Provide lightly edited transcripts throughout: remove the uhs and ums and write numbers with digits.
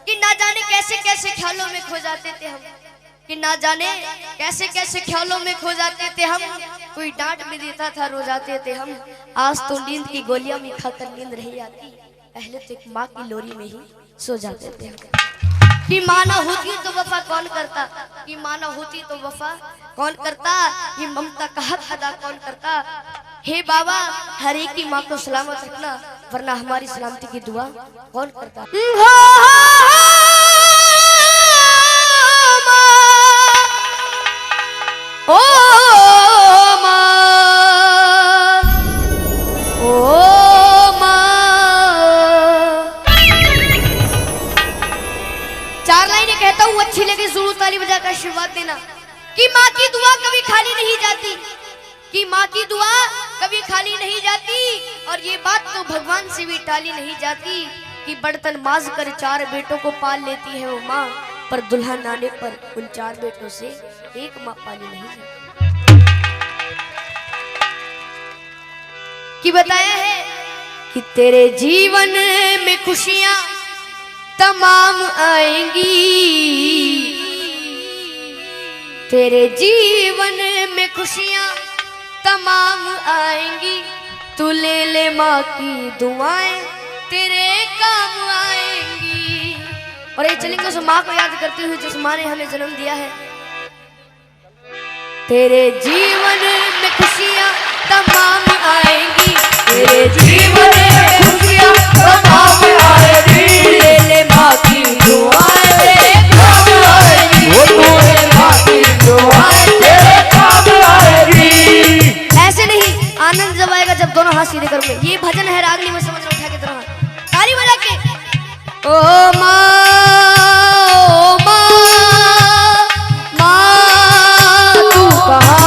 कि ना जाने कैसे कैसे ख्यालों में खो जाते थे हम, कि ना जाने कैसे कैसे ख्यालों में खो जाते थे हम। कोई डांट भी देता था रो जाते थे हम। आज तो नींद की गोलियां भी खाकर नींद नहीं आती, पहले तो एक माँ की लोरी में ही सो जाते थे हम। कि माँ ना होती तो वफा कौन करता, कि माँ ना होती तो वफा कौन करता, ये ममता का हक अदा कौन करता। हे बाबा हर एक की माँ को सलामत रखना, वरना हमारी सलामती की दुआ कौन करता। ओ माँ, ओ माँ, चार लाइनें कहता हूँ, अच्छी लगे जरूर ताली बजाकर आशीर्वाद देना। कि माँ की दुआ कभी खाली नहीं जाती, कि माँ की दुआ कभी खाली नहीं जाती। और ये बात तो भगवान से भी टाली नहीं जाती कि बर्तन माज कर 4 बेटों को पाल लेती है वो माँ, पर दुल्हन आने पर उन 4 बेटों से एक माँ पाली नहीं जाती। कि बताया है कि तेरे जीवन में खुशियां तमाम आएंगी, तेरे जीवन में खुशियां तमाम आएंगी। तू ले ले माँ की दुआएं तेरे काम आएंगी। और ये चलेंगे उस माँ को याद करते हुए जिस माँ ने हमें जन्म दिया है। तेरे जीवन में खुशियां तमाम आएंगी, तेरे जीवन में खुशियां तमाम आएंगी। ले ले माँ की दुआएं तेरे काम आएंगी, वो ले माँ की दुआएं तेरे काम आएंगी। ऐसे नहीं, आनंद जब आएगा जब दोनों हाथ सीधे करोगे। ये भजन है रागनी में, समझ लो, उठा के तरह ताली बजा के। ओ माँ, ओ माँ, माँ तू कहाँ,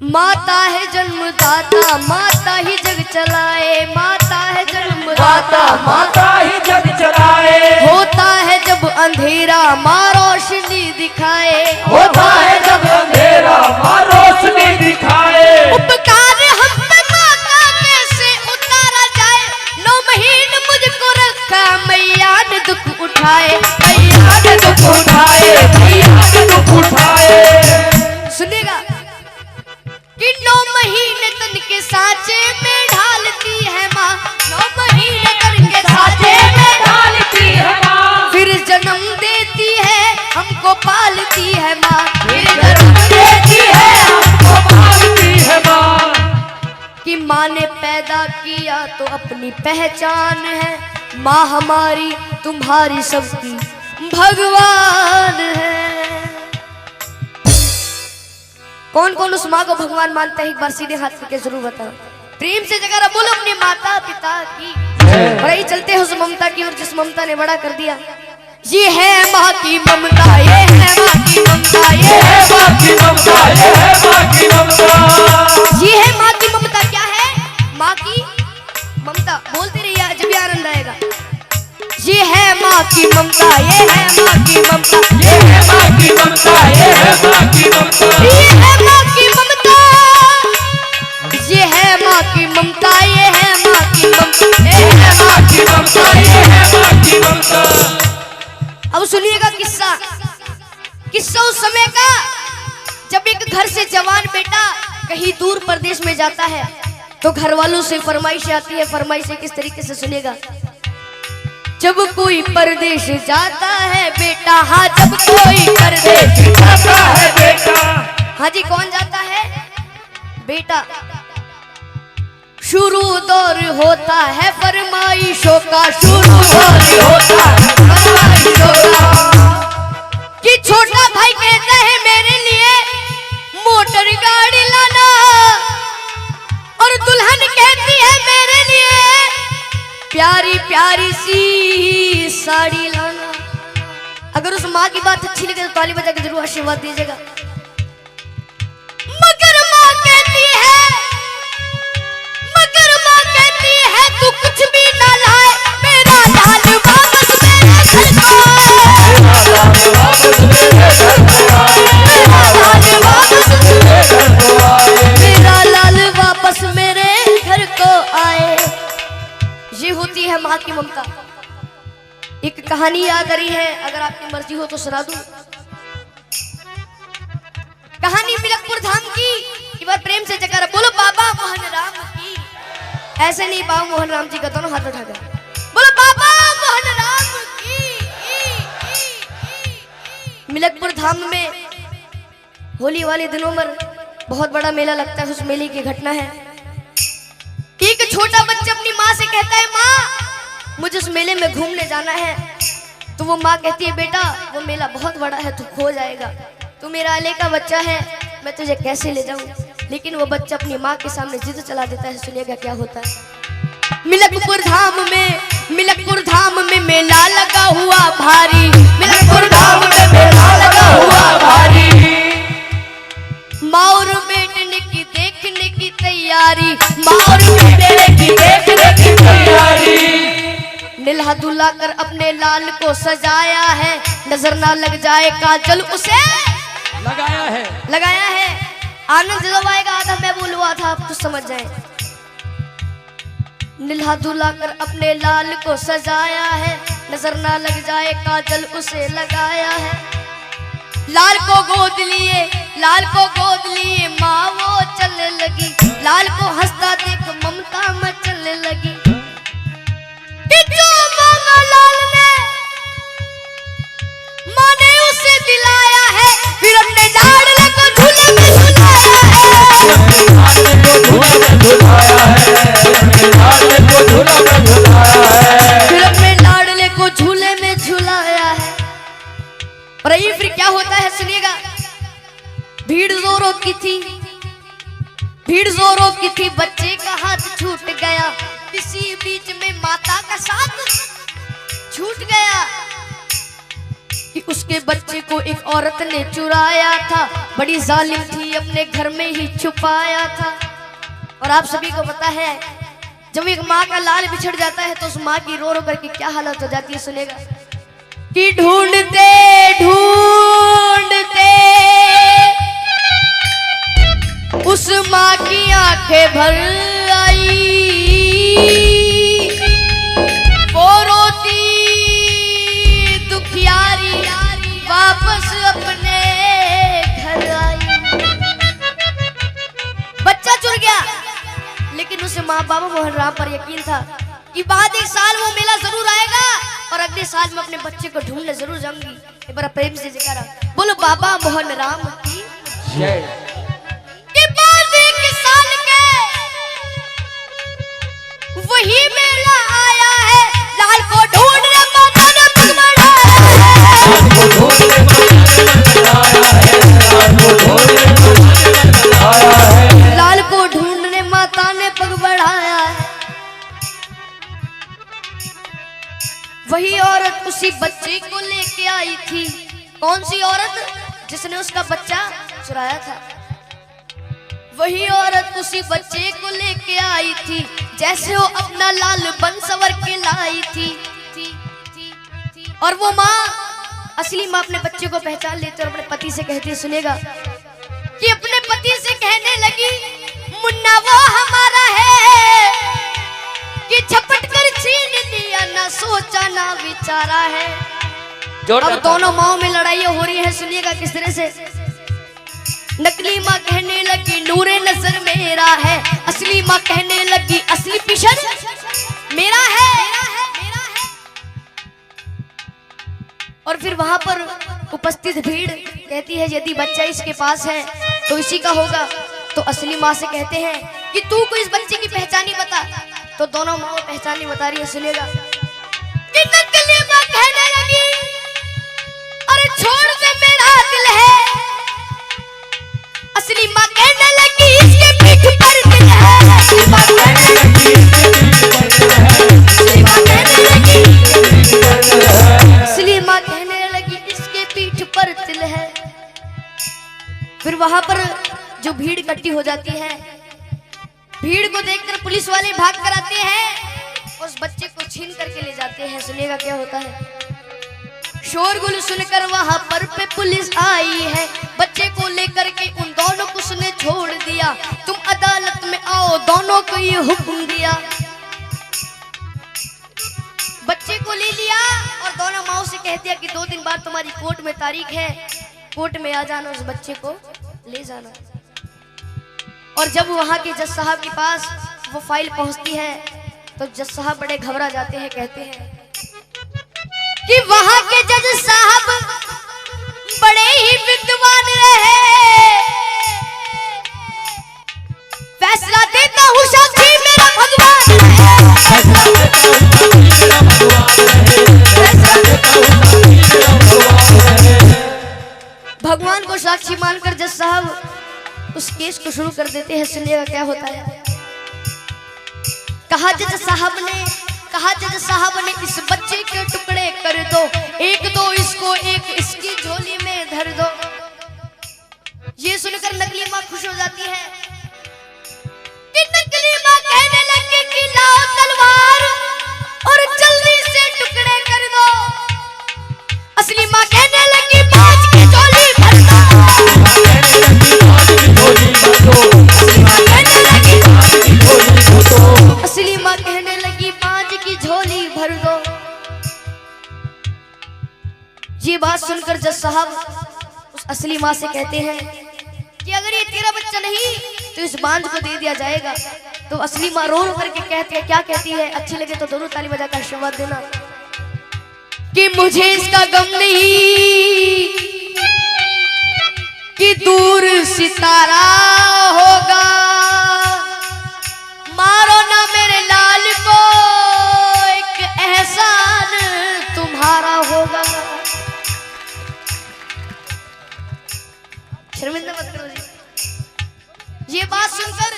माता है जन्मदाता, माता ही जग चलाए, माता है जन्मदाता, माता ही जग चलाए। होता है जब अंधेरा माँ रोशनी दिखाए, होता है जब अंधेरा माँ रोशनी दिखाए। उपकार हम पे माँ का कैसे उतारा जाए, 9 महीने मुझको रखा मैया ने दुख उठाए, मैया ने दुख उठाए, मैया ने दुख उठाए। सुनेगा कि 9 महीने तन के सांचे में ढालती है माँ, 9 महीने तन के सांचे में ढालती है माँ, फिर जन्म देती है हमको पालती है माँ, फिर जन्म देती है हमको पालती है माँ। कि माँ ने पैदा किया तो अपनी पहचान है, माँ हमारी तुम्हारी सबकी भगवान है। कौन कौन उस माँ को भगवान मानता है, एक बार सीधे हाथ करके जरूर बताओ। प्रेम से जगह बोलो अपने माता पिता की। बड़ाई चलते हैं उस ममता की, और जिस ममता ने बड़ा कर दिया। ये है माँ की ममता, ये है माँ की ममता, ये है माँ की ममता, ये है माँ की ममता, ये है माँ की ममता। क्या है माँ की ममता? बोलते रहिए जब भी आनंद आएगा। ये है माँ की ममता, ये है माँ की ममता, ये है माँ की ममता, ये है माँ की ममता, ये है माँ की ममता, ये है माँ की ममता, ये है माँ की ममता, ये है माँ की ममता, ये है माँ की ममता। अब सुनिएगा किस्सा, किस्सा उस समय का जब एक घर से जवान बेटा कहीं दूर प्रदेश में जाता है तो घर वालों से फरमाइश आती है। फरमाइश किस तरीके से सुनेगा। जब कोई परदेश जाता है बेटा, हाँ जब कोई परदेश जाता है बेटा, हाँ जी कौन जाता है बेटा। शुरू दौर होता है फरमाइशों का, शुरू दौर होता है फरमाइशों का। कि छोटा भाई कहता है माँ की बात अच्छी लगे तो ताली बजा के जरूर आशीर्वाद दीजिएगा। मगर माँ कहती है तू कुछ भी ना लाए, मेरा लाल वापस मेरे घर को आए, मेरा लाल वापस मेरे घर को आए। ये होती है माँ की ममता। एक कहानी याद आ रही है, अगर आपकी मर्जी हो तो सुना दूं। कहानी मिलकपुर धाम की। एक बार प्रेम से जयकारा बोलो बाबा मोहन राम की। ऐसे नहीं, बाबा मोहन राम जी का दोनों हाथ उठाकर बोलो बाबा मोहन राम की। मिलकपुर धाम में होली वाले दिनों में बहुत बड़ा मेला लगता है। उस मेले की घटना है, एक छोटा बच्चा अपनी माँ से कहता है माँ मुझे उस मेले में घूमने जाना है। तो वो माँ कहती है बेटा वो मेला बहुत बड़ा है, तू खो जाएगा, तू मेरा अले का बच्चा है, मैं तुझे कैसे ले जाऊं। लेकिन वो बच्चा अपनी माँ के सामने जिद चला देता है। सुनिएगा क्या होता है। मिलकपुर धाम में मेला लगा हुआ भारी, मिलकपुर धाम में मेला लगा हुआ भारी। माँ और बेटे ने की देखने की तैयारी, माँ और बेटे ने की देखने की तैयारी। निल्हा दुल्हा कर अपने लाल को सजाया है, नजर ना लग जाए काजल उसे लगाया है। आनंद जब आएगा आधा मैं बोलवा था, आप कुछ समझ जाए। निल्हा दुल्हा कर अपने लाल को सजाया है, नजर ना लग जाए काजल उसे लगाया है। लाल को गोद लिए माँ वो चलने लगी, लाल को हंसता देख ममता मचलने लगी। कि जो मांगा लाल ने माँ ने उसे दिलाया है, फिर अपने लाडले को झूले में झुलाया है, फिर अपने लाडले को झूले में झुलाया है। और ये फिर क्या होता है सुनिएगा। भीड़ जोरों की थी, बच्चे का हाथ छूट गया, इसी बीच में माता का साथ छूट गया। कि उसके बच्चे को एक औरत ने चुराया था, बड़ी जालिम थी, अपने घर में ही छुपाया था। और आप सभी को पता है जब एक माँ का लाल बिछड़ जाता है तो उस माँ की रो रो करके क्या हालत हो जाती है। सुनेगा कि ढूंढते उस माँ की आंखें भर आई, वो रोती दुखियारी वापस अपने घर आई। बच्चा चुर गया, लेकिन उसे माँ बाबा मोहन राम पर यकीन था कि बाद एक साल वो मेला जरूर आएगा और अगले साल मैं अपने बच्चे को ढूंढने जरूर जाऊंगी। एक बार प्रेम से जयकारा बोलो बाबा मोहन राम की जय। कि बाद एक साल के वही मेला आया है, लाल को ढूंढने माता ने पग बढ़ाया है, लाल को ढूंढने माता ने पग बढ़ाया है। वही औरत उसी बच्चे को लेके आई थी। कौन सी औरत? जिसने उसका बच्चा चुराया था। वही औरत उसी बच्चे को लेके आई थी, जैसे वो अपना लाल बन सवर के लाई थी। और वो माँ, असली माँ अपने बच्चे को पहचान लेती और अपने पति से कहती है, सुनेगा कि अपने पति से कहने लगी मुन्ना वो हमारा है कि झपट कर छीन लिया, ना सोचा ना विचारा है। अब दोनों माओं में लड़ाइयाँ हो रही है। सुनिएगा किस तरह से। नकली माँ कहने लगी नूरे नजर मेरा है, असली माँ कहने लगी असली पिशन मेरा है। और फिर वहां पर उपस्थित भीड़ कहती है यदि बच्चा इसके पास है तो इसी का होगा। तो असली माँ से कहते हैं कि तू को इस बच्चे की पहचान ही बता। तो दोनों माँ पहचान नहीं बता रही है। सुनेगा कि नकली माँ कहने लगी अरे छोड़ दे मेरा दिल है, असली माँ कहने लगी इसके पीठ पर दिल है, असली माँ कहने लगी इसके फिर वहां पर जो भीड़ इकट्ठी हो जाती है, भीड़ को देखकर पुलिस वाले भाग कर आते हैं, उस बच्चे को छीन करके ले जाते हैं। सुनिएगा क्या होता है। शोरगुल सुनकर वहां पर पे पुलिस आई है, बच्चे को लेकर के उन दोनों को उसने छोड़ दिया। तुम अदालत में आओ, दोनों को ये हुक्म दिया। बच्चे को ले लिया और दोनों माओ से कह दिया कि 2 दिन बाद तुम्हारी कोर्ट में तारीख है, कोर्ट में आ जाना, उस बच्चे को ले जाना। और जब वहां के जज साहब के पास वो फाइल पहुंचती है तो जज साहब बड़े घबरा जाते हैं, कहते हैं कि वहां के जज साहब बड़े ही विद्वान रहे, फैसला देता हूँ साक्षी मेरा भगवान को साक्षी मानकर जज साहब उस केस को शुरू कर देते हैं। सुनिएगा क्या होता है। कहा जज साहब ने इस बच्चे के टुकड़े कर दो, एक दो इसको, एक इसकी झोली में धर दो। ये सुनकर नकली माँ खुश हो जाती है कि नकली माँ कहने लगी कि लाओ तलवार और जल्दी से टुकड़े कर दो। असली माँ कहने लगी बाज की झोली भर दो। असली माँ कहने लगी बाज की झोली भर दो। ये बात सुनकर जज साहब उस असली माँ से कहते हैं कि अगर ये तेरा बच्चा नहीं तो इस बांझ को दे दिया जाएगा। तो असली माँ रो रो करके कहती है, क्या कहती है, अच्छी लगे तो दोनों ताली बजाकर आशीर्वाद देना कि मुझे इसका गम नहीं कि दूर सितारा होगा, मारो ना मेरे लाल को, एक एहसान तुम्हारा होगा। शर्मिंदा मत करो जी। ये बात सुनकर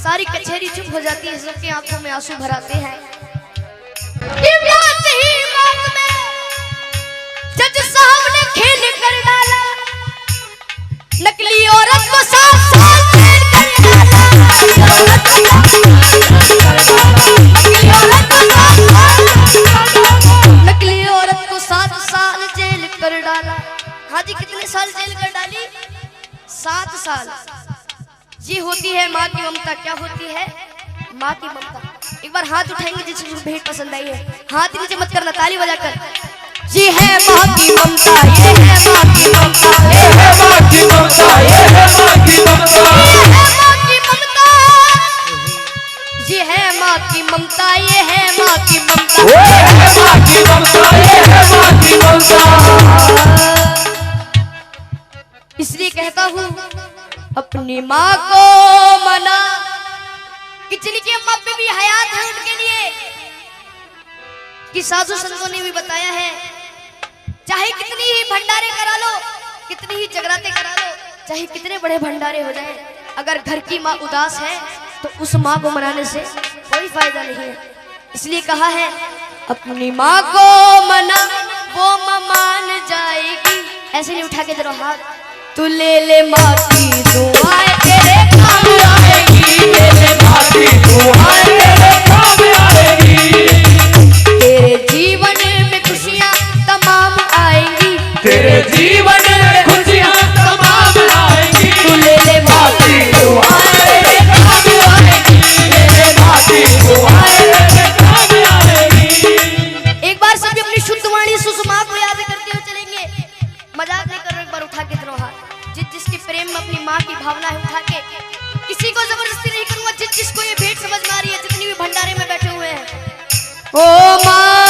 सारी कचहरी चुप हो जाती है, सबकी आंखों में आंसू भर आते हैं। जज साहब ने खेल कर डाला, नकली औरत को 7 साल जेल कर डाला। नकली औरत को 7 साल जेल कर डाला। हाँ जी, कितने साल जेल कर डाली? 7 साल। ये होती है माँ की ममता। क्या होती है? माँ की ममता। एक बार हाथ उठाएंगे जिसको भेंट पसंद आई है, हाथ नीचे मत करना, ताली बजाकर। ये है माँ की ममता, ये है माँ की ममता, ये है माँ की ममता, ये है माँ की ममता, ये है माँ की ममता, ये है माँ की ममता, ये है माँ की ममता, ये है माँ की ममता, ये है माँ की ममता। इसलिए कहता हूँ अपनी माँ को मना कि जिनकी अम्मा पे भी हयात है उनके लिए, कि साधु संतों ने भी बताया है, चाहे कितनी ही भंडारे करा लो, कितनी ही जगराते करा लो, चाहे कितने बड़े भंडारे हो जाए, अगर घर की माँ उदास है तो उस माँ को मनाने से कोई फायदा नहीं है। इसलिए कहा है अपनी माँ को मना, वो माँ मान जाएगी। ऐसे नहीं उठा के जरा हाथ, तू ले ले माँ की दुआएं तेरे काम आएगी, ले ले माँ की दुआएं तेरे काम आएगी। तेरे जीवन में खुशियाँ तमाम आएंगी, तेरे जीवन में खुशियाँ तमाम आएंगी। तू ले ले माँ की दुआएं तेरे काम आएगी, तेरे माँ की दुआएं तेरे काम आएगी। एक बार सभी अपनी शुद्ध वाणी सुषमा को याद करते हुए चलेंगे। मजाक नहीं कर रहे, एक बार उठा के दोनों हाथ। जिसके प्रेम में अपनी माँ की भावना है उठा के, किसी को जबरदस्ती नहीं करूंगा। जिसको ये भेंट समझ में आ रही है, जितनी भी भंडारे में बैठे हुए हैं, ओ माँ